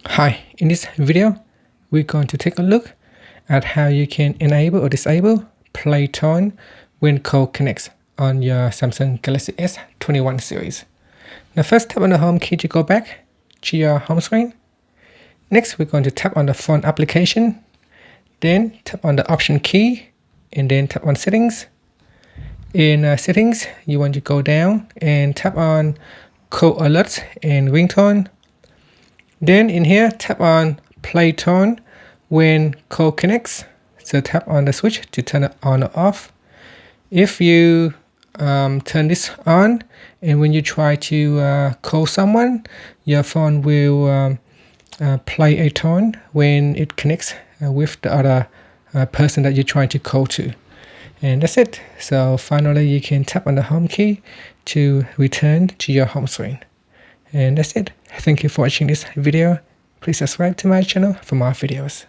Hi, in this video, we're going to take a look at how you can enable or disable play tone when call connects on your Samsung Galaxy S21 series. Now first tap on the home key to go back to your home screen. Next, we're going to tap on the phone application, then tap on the option key and then tap on settings. In settings, you want to go down and tap on call alerts and ringtone. Then in here, tap on play tone when call connects. So tap on the switch to turn it on or off. If you turn this on and when you try to call someone, your phone will play a tone when it connects with the other person that you're trying to call to. And that's it. So finally, you can tap on the home key to return to your home screen. And that's it. Thank you for watching this video. Please subscribe to my channel for more videos.